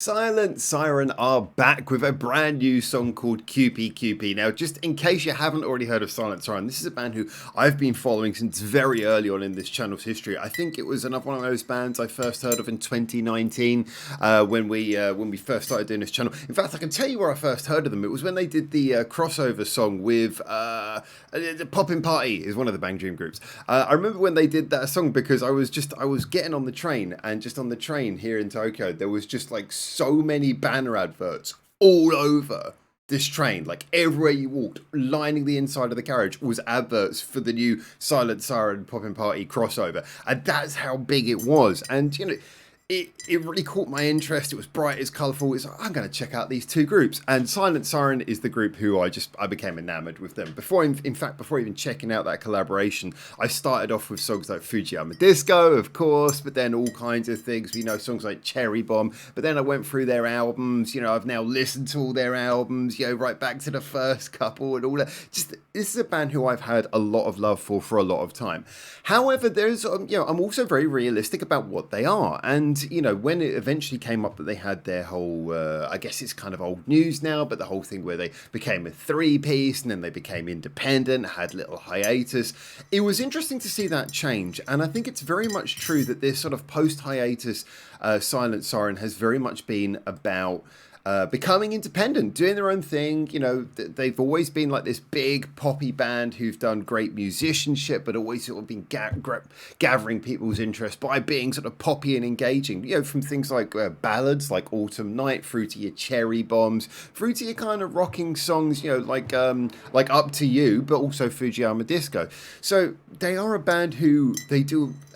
Silent Siren are back with a brand new song called Qupi Qupi. Now, just in case you haven't already heard of Silent Siren, this is a band who I've been following since very early on in this channel's history. I think it was another one of those bands I first heard of in 2019 when we first started doing this channel. In fact, I can tell you where I first heard of them. It was when they did the crossover song with the Poppin' Party is one of the Bang Dream groups. I remember when they did that song because I was getting on the train, and just on the train here in Tokyo, there was just like so many banner adverts all over this train, like everywhere you walked, lining the inside of the carriage was adverts for the new Silent Siren Poppin' Party crossover, and that's how big it was. And you know, it really caught my interest. It was bright, it's colourful. It's like, I'm going to check out these two groups. And Silent Siren is the group who I became enamoured with them. Before even checking out that collaboration, I started off with songs like Fujiyama Disco, of course, but then all kinds of things. You know, songs like Cherry Bomb. But then I went through their albums. You know, I've now listened to all their albums, you know, right back to the first couple and all that. Just, this is a band who I've had a lot of love for a lot of time. However, there's, you know, I'm also very realistic about what they are. And you know, when it eventually came up that they had their whole, I guess it's kind of old news now, but the whole thing where they became a three-piece and then they became independent, had little hiatus. It was interesting to see that change, and I think it's very much true that this sort of post-hiatus Silent Siren has very much been about becoming independent, doing their own thing. You know, they've always been like this big poppy band who've done great musicianship, but always sort of been gathering people's interest by being sort of poppy and engaging. You know, from things like ballads like Autumn Night through to your Cherry Bombs, through to your kind of rocking songs, you know, like Up to You, but also Fujiyama Disco. So they are a band who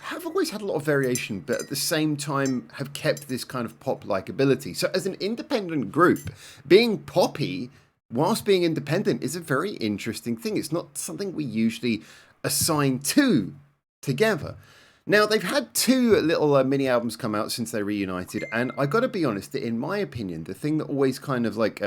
have always had a lot of variation, but at the same time have kept this kind of pop-like ability. So as an independent group, being poppy whilst being independent is a very interesting thing. It's not something we usually assign to together. Now, they've had two little mini albums come out since they reunited, and I got to be honest, that in my opinion, the thing that always kind of like...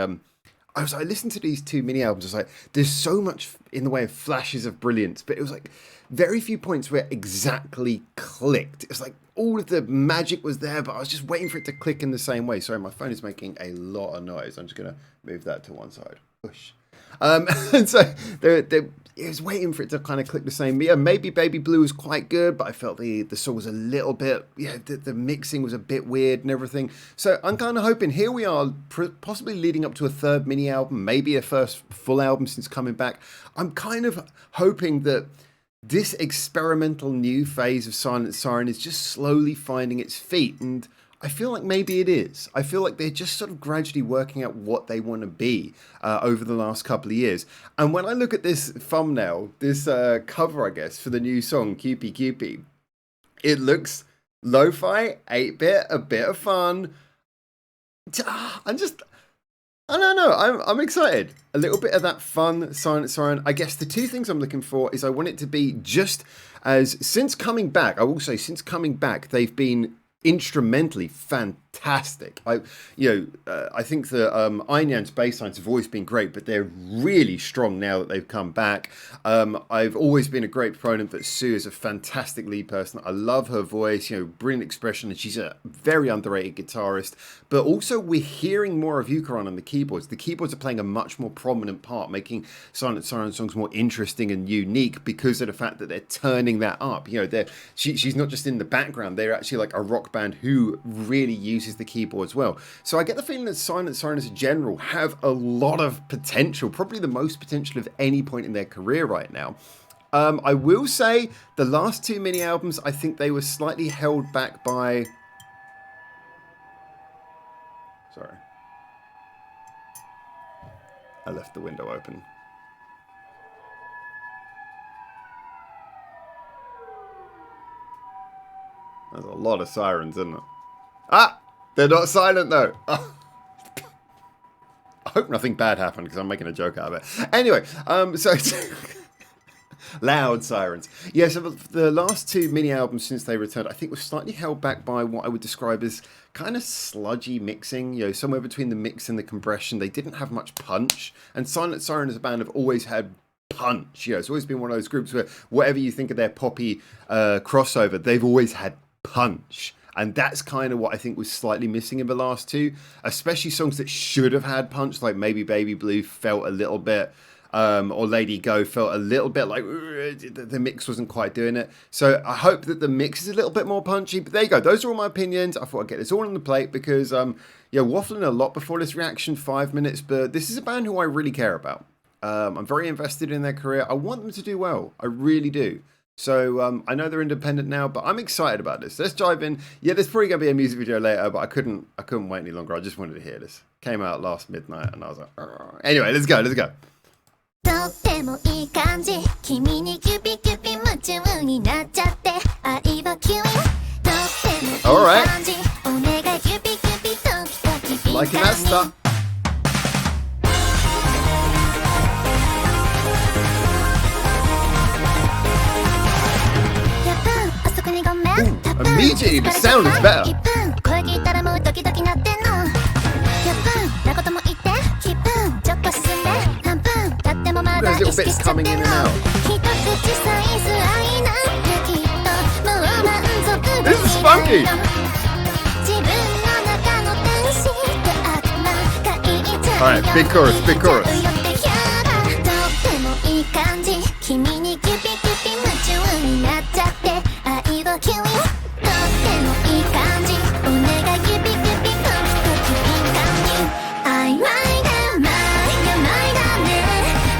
I listened to these two mini albums, I was like, there's so much in the way of flashes of brilliance, but it was like very few points where it exactly clicked. It's like all of the magic was there, but I was just waiting for it to click in the same way. Sorry, my phone is making a lot of noise. I'm just going to move that to one side. Whoosh. And so it was waiting for it to kind of click the same. Yeah, maybe Baby Blue was quite good, but I felt the song was a little bit, the mixing was a bit weird and everything. So I'm kind of hoping, here we are, possibly leading up to a third mini album, maybe a first full album since coming back. I'm kind of hoping that this experimental new phase of Silent Siren is just slowly finding its feet, and I feel like maybe it is. I feel like they're just sort of gradually working out what they want to be over the last couple of years. And when I look at this thumbnail, this cover, I guess, for the new song, Qupi Qupi, it looks lo-fi, 8-bit, a bit of fun. I don't know, I'm excited. A little bit of that fun Silent Siren. I guess the two things I'm looking for is I want it to be just as, since coming back, I will say, since coming back, they've been instrumentally fantastic. I think the Einyan's bass lines have always been great, but they're really strong now that they've come back. I've always been a great proponent that Sue is a fantastic lead person. I love her voice, you know, brilliant expression, and she's a very underrated guitarist. But also we're hearing more of Yukaran on the keyboards. The keyboards are playing a much more prominent part, making Silent Siren songs more interesting and unique because of the fact that they're turning that up. You know, she's not just in the background, they're actually like a rock band who really uses the keyboards well. So I get the feeling that Silent Siren as a general have a lot of potential, probably the most potential of any point in their career right now. I will say the last two mini albums, I think they were slightly held back by... Sorry. I left the window open. There's a lot of sirens, isn't it? Ah! They're not silent, though. Oh. I hope nothing bad happened, because I'm making a joke out of it. Anyway, so... loud sirens. Yeah, so the last two mini albums since they returned, I think were slightly held back by what I would describe as kind of sludgy mixing, you know, somewhere between the mix and the compression. They didn't have much punch, and Silent Siren as a band have always had punch. You know, it's always been one of those groups where whatever you think of their poppy crossover, they've always had punch. And that's kind of what I think was slightly missing in the last two, especially songs that should have had punch, like maybe Baby Blue felt a little bit, or Lady Go felt a little bit like the mix wasn't quite doing it. So I hope that the mix is a little bit more punchy. But there you go. Those are all my opinions. I thought I'd get this all on the plate because, yeah, waffling a lot before this reaction, 5 minutes. But this is a band who I really care about. I'm very invested in their career. I want them to do well. I really do. So I know they're independent now, but I'm excited about this. Let's dive in. Yeah, there's probably going to be a music video later, but I couldn't wait any longer. I just wanted to hear this. Came out last midnight, and I was like, "Argh." Anyway, let's go. とってもいい感じ君にキュピキュピ夢中になっちゃって愛はキュインとってもいい感じお願いキュピキュピドキドキ敏感に Liking that stuff. Immediately the sound is better. 声聞いたらもうドキドキなってんの100分なことも言って気分ちょっと進んで半分経ってもまだ意識しちゃってんの一口サイズ愛なんてきっともう満足で This is funky. 自分の中の天使って悪魔が言いちゃう Alright, big chorus, big chorus. とってもいい感じ君にキュピキュピ夢中になっちゃって愛はキュインとってもいい感じお願いキュピキュピドキドキ敏感に曖昧でマイだね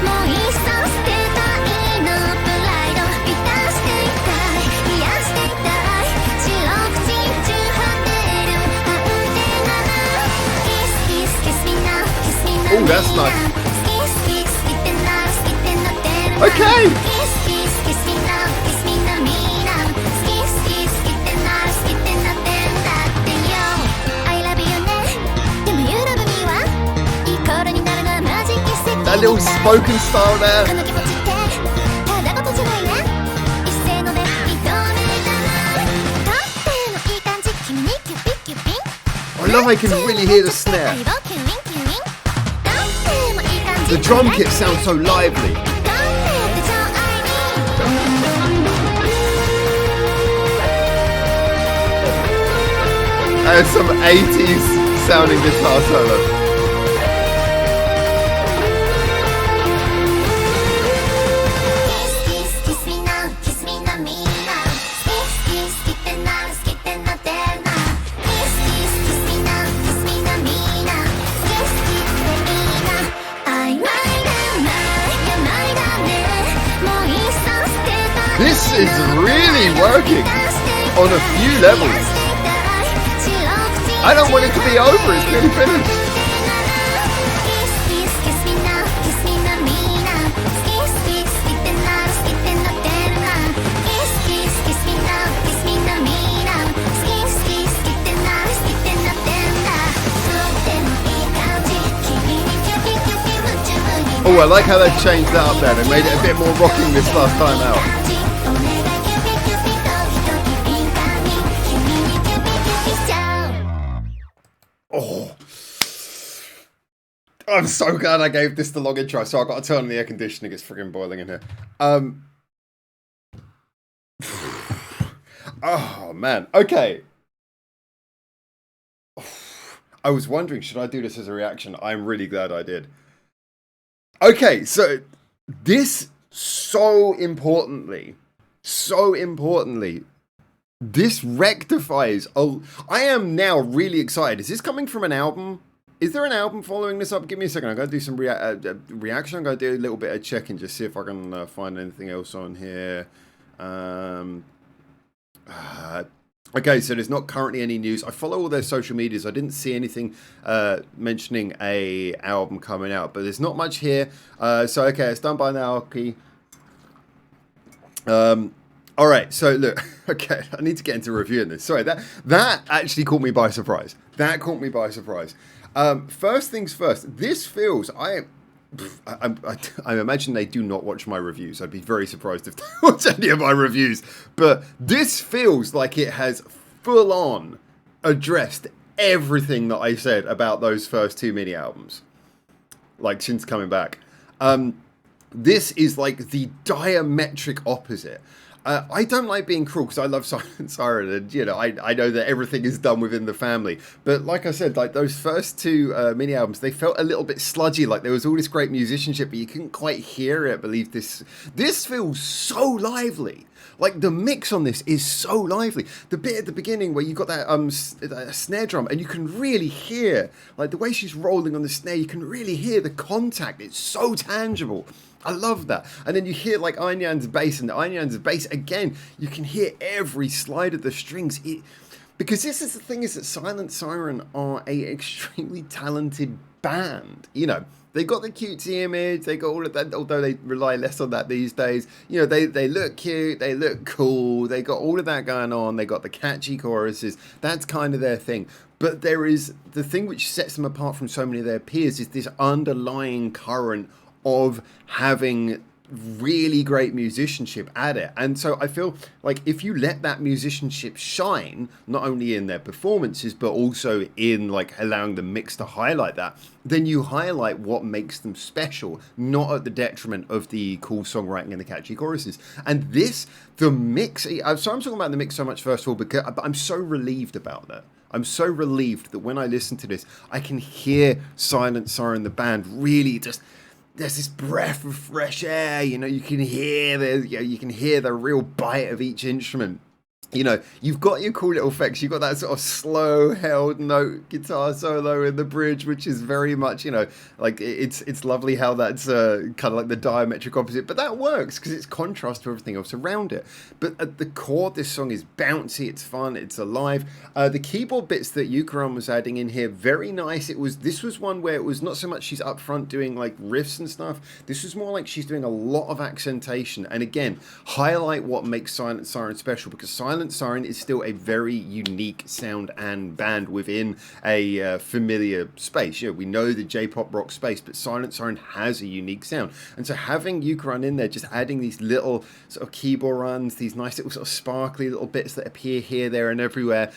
もういっそ捨てたいのプライド満たしていたい癒していたい白口中跳ねるアンテナなキスキスキスミナキスミナ Oh, that's nice. キスキス好きってな好きってなってる Okay. キスキスキスミナキスミナミナ好き好き好きってな好きってなってんだってよ I love you ねでも You love me はいい頃になるのはマジ奇跡 That little spoken style こ there. の気持ちってただ事じゃないね一斉ので認めたらとってもいい感じ君にキュピキュピ I love how you can really hear the snare. 愛をキュインキュインとってもいい感じ The drum kit sounds so lively. And some 80s sounding guitar solo. This is really working on a few levels. I don't want it to be over, it's nearly finished. Oh, I like how they've changed that up there. They made it a bit more rocking this last time out. Oh, I'm so glad I gave this the long intro. So I got to turn on the air conditioning. It's freaking boiling in here. Oh man. Okay. I was wondering, should I do this as a reaction? I'm really glad I did. Okay, so this so importantly, this rectifies. Oh, I am now really excited. Is this coming from an album? Is there an album following this up? Give me a second. I'm going to do some reaction. I'm going to do a little bit of checking, just see if I can find anything else on here. Okay, so there's not currently any news. I follow all their social medias. I didn't see anything mentioning a album coming out, but there's not much here. So okay, it's done by Naoki. All right, so look, okay, I need to get into reviewing this. Sorry, that actually caught me by surprise. That caught me by surprise. First things first, this feels, I imagine they do not watch my reviews. I'd be very surprised if they watch any of my reviews. But this feels like it has full on addressed everything that I said about those first two mini albums. Like, since coming back. This is like the diametric opposite. I don't like being cruel because I love Silent Siren, and you know I know that everything is done within the family. But like I said, like those first two mini albums, they felt a little bit sludgy. Like there was all this great musicianship, but you couldn't quite hear it. I believe this feels so lively. Like the mix on this is so lively. The bit at the beginning where you got that snare drum, and you can really hear like the way she's rolling on the snare. You can really hear the contact. It's so tangible. I love that. And then you hear like Ayn Yan's bass, and the Ayn Yan's bass again, you can hear every slide of the strings. Because this is the thing, is that Silent Siren are a extremely talented band. You know, they got the cutesy image, they got all of that, although they rely less on that these days. You know, they look cute, they look cool, they got all of that going on, they got the catchy choruses. That's kind of their thing. But there is the thing which sets them apart from so many of their peers, is this underlying current of having really great musicianship at it. And so I feel like if you let that musicianship shine, not only in their performances but also in like allowing the mix to highlight that, then you highlight what makes them special, not at the detriment of the cool songwriting and the catchy choruses. And the mix, so I'm talking about the mix so much first of all because I'm so relieved about that. I'm so relieved that when I listen to this, I can hear Silent Siren, the band, really just, there's this breath of fresh air, you know, you can hear the real bite of each instrument. You know, you've got your cool little effects. You've got that sort of slow held note guitar solo in the bridge, which is very much, you know, like it's lovely how that's kind of like the diametric opposite. But that works because it's contrast to everything else around it. But at the core, this song is bouncy, it's fun, it's alive. The keyboard bits that Yukaran was adding in here, very nice. This was one where it was not so much she's up front doing like riffs and stuff. This was more like she's doing a lot of accentation. And again, highlight what makes Silent Siren special, because Silent Siren is still a very unique sound and band within a familiar space. You know, we know the J-pop rock space, but Silent Siren has a unique sound. And so having Yukaran in there, just adding these little sort of keyboard runs, these nice little sort of sparkly little bits that appear here, there, and everywhere.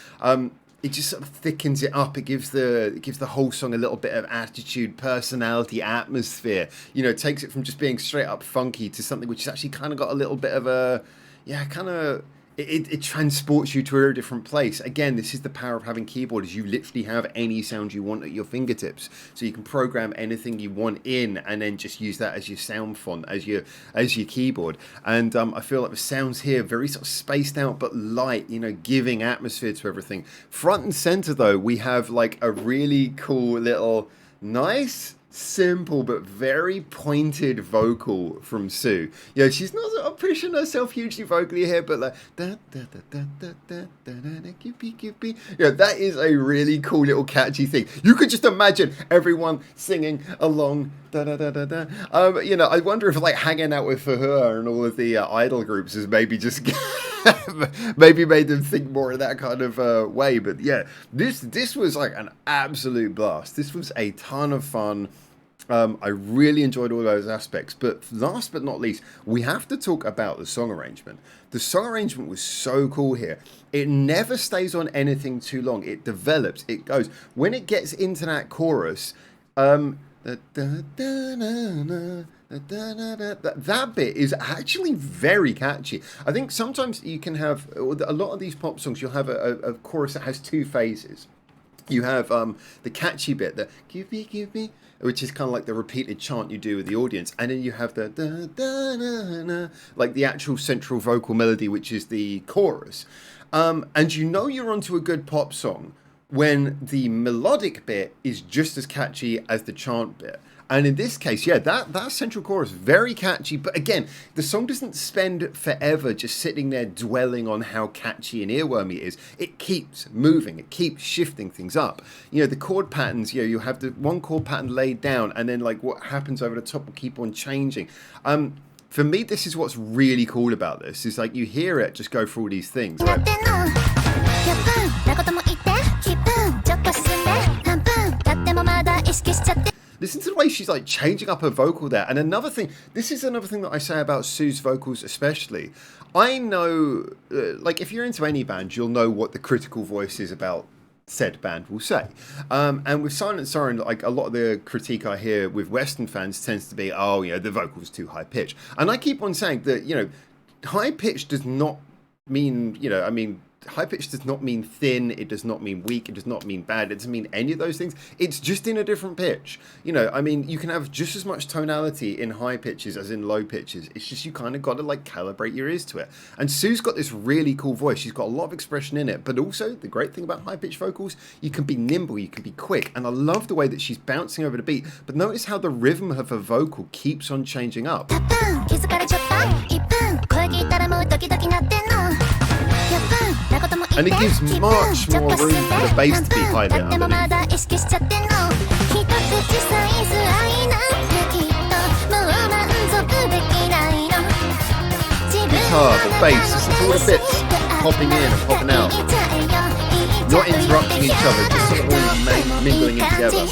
It just sort of thickens it up. It gives the whole song a little bit of attitude, personality, atmosphere. You know, it takes it from just being straight up funky to something which has actually kind of got a little bit of a, It transports you to a different place. Again, this is the power of having keyboard, is you literally have any sound you want at your fingertips. So you can program anything you want in and then just use that as your sound font, as your keyboard. And I feel like the sounds here very sort of spaced out but light, you know, giving atmosphere to everything. Front and center though, we have like a really cool little nice, simple but very pointed vocal from Sue. You know, she's not sort of pushing herself hugely vocally here, but like da da da da da da da da Qupi Qupi. Yeah, that is a really cool little catchy thing. You could just imagine everyone singing along. Da, da, da, da, da. You know, I wonder if like hanging out with her and all of the idol groups has maybe just maybe made them think more in that kind of way. But yeah, this was like an absolute blast. This was a ton of fun. I really enjoyed all those aspects. But last but not least, we have to talk about the song arrangement. The song arrangement was so cool here. It never stays on anything too long. It develops. It goes. When it gets into that chorus, that bit is actually very catchy. I think sometimes you can have, a lot of these pop songs, you'll have a chorus that has two phases. You have the catchy bit, the Qupi Qupi, which is kind of like the repeated chant you do with the audience, and then you have the da, da, da, da, like the actual central vocal melody, which is the chorus. And you know you're onto a good pop song when the melodic bit is just as catchy as the chant bit. And in this case, yeah, that central chorus, very catchy. But again, the song doesn't spend forever just sitting there dwelling on how catchy and earwormy it is. It keeps moving. It keeps shifting things up. You know, the chord patterns, you know, you have the one chord pattern laid down, and then like what happens over the top will keep on changing. For me, this is what's really cool about this. Is like you hear it just go through all these things. Like, listen to the way she's like changing up her vocal there. And another thing, this is another thing that I say about Sue's vocals especially. I know, like if you're into any band, you'll know what the critical voices about said band will say. And with Silent Siren, like a lot of the critique I hear with Western fans tends to be, oh, you know, the vocal's too high pitched. And I keep on saying that, you know, high pitch does not mean, you know, I mean, high pitch does not mean thin, it does not mean weak, it does not mean bad, it doesn't mean any of those things. It's just in a different pitch. You know, I mean, you can have just as much tonality in high pitches as in low pitches. It's just you kind of got to like calibrate your ears to it. And Sue's got this really cool voice. She's got a lot of expression in it, but also the great thing about high pitch vocals, you can be nimble, you can be quick. And I love the way that she's bouncing over the beat, but notice how the rhythm of her vocal keeps on changing up. And it gives much more room for the bass to be high there underneath. Guitar, the bass, listen to all the bits popping in and popping out. Not interrupting each other, just sort of all mingling in together.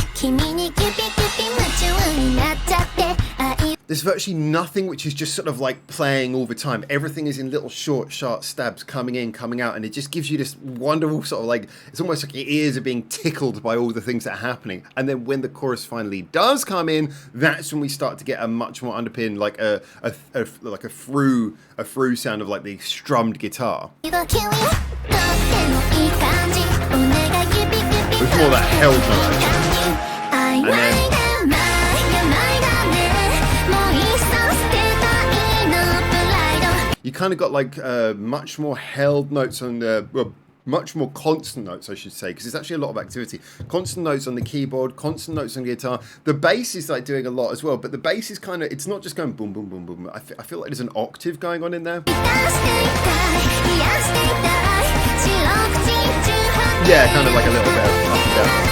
There's virtually nothing which is just sort of like playing all the time. Everything is in little short, sharp stabs coming in, coming out, and it just gives you this wonderful sort of like, it's almost like your ears are being tickled by all the things that are happening. And then when the chorus finally does come in, that's when we start to get a much more underpinned, like a through sound of like the strummed guitar. With more that held note, actually. And then you kind of got like much more held notes on the, well, much more constant notes, I should say, because there's actually a lot of activity. Constant notes on the keyboard, constant notes on the guitar. The bass is like doing a lot as well, but the bass is kind of, it's not just going boom, boom, boom, boom. I feel like there's an octave going on in there. Yeah, kind of like a little bit of up and down.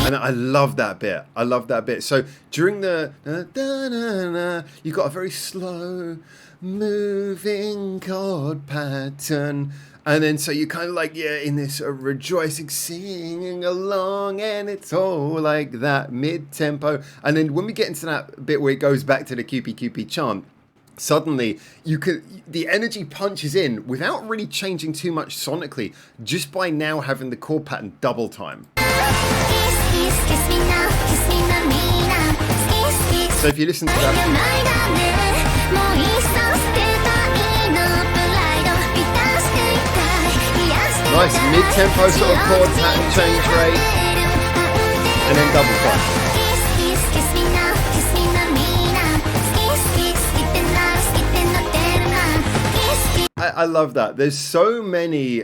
And I love that bit. I love that bit. So during the you got a very slow moving chord pattern, and then so you kind of like, yeah, in this rejoicing, singing along, and it's all like that mid-tempo. And then when we get into that bit where it goes back to the Qupi Qupi chant, suddenly the energy punches in without really changing too much sonically, just by now having the chord pattern double time. So if you listen to that, nice mid-tempo sort of chord pattern change rate, and then double time. I love that. There's so many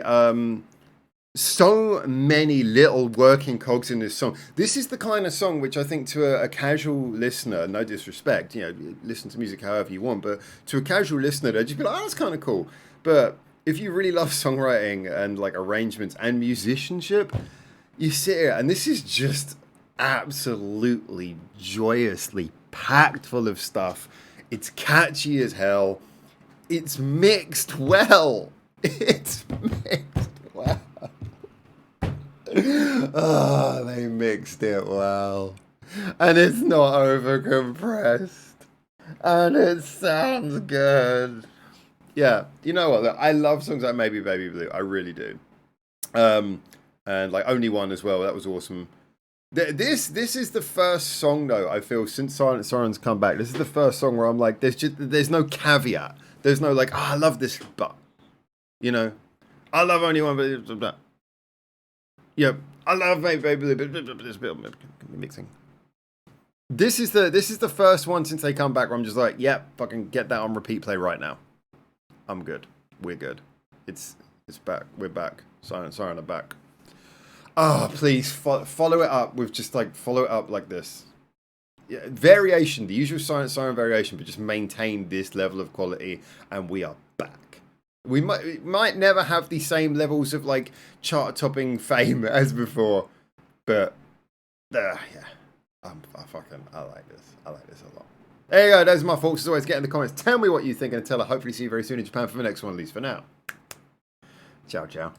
little working cogs in this song. This is the kind of song which I think to a casual listener, no disrespect, you know, listen to music however you want, but to a casual listener, they'd just be like, oh, that's kind of cool. But if you really love songwriting and like arrangements and musicianship, you sit here, and this is just absolutely joyously packed full of stuff. It's catchy as hell. It's mixed well. It's mixed well. Oh, they mixed it well. And it's not overcompressed. And it sounds good. Yeah, you know what? I love songs like Maybe Baby Blue. I really do. And like Only One as well. That was awesome. This is the first song though, I feel, since Silent Siren's come back. This is the first song where I'm like, there's no caveat. There's no like, I love this, but, you know, I love Only One, but, yeah, I love Baby Blue, but this bit mixing. This is the first one since they come back where I'm just like, yep, fucking get that on repeat play right now. I'm good. We're good. It's back. We're back. Silent Siren are back. Oh, please follow it up with just like, follow it up like this. Yeah, variation, the usual Silent Siren variation, but just maintain this level of quality, and we are back. We might never have the same levels of like chart-topping fame as before, but yeah, I like this. I like this a lot. There you go. Those are my thoughts. As always, get in the comments. Tell me what you think, and I'll hopefully see you very soon in Japan for the next one, at least for now. Ciao, ciao.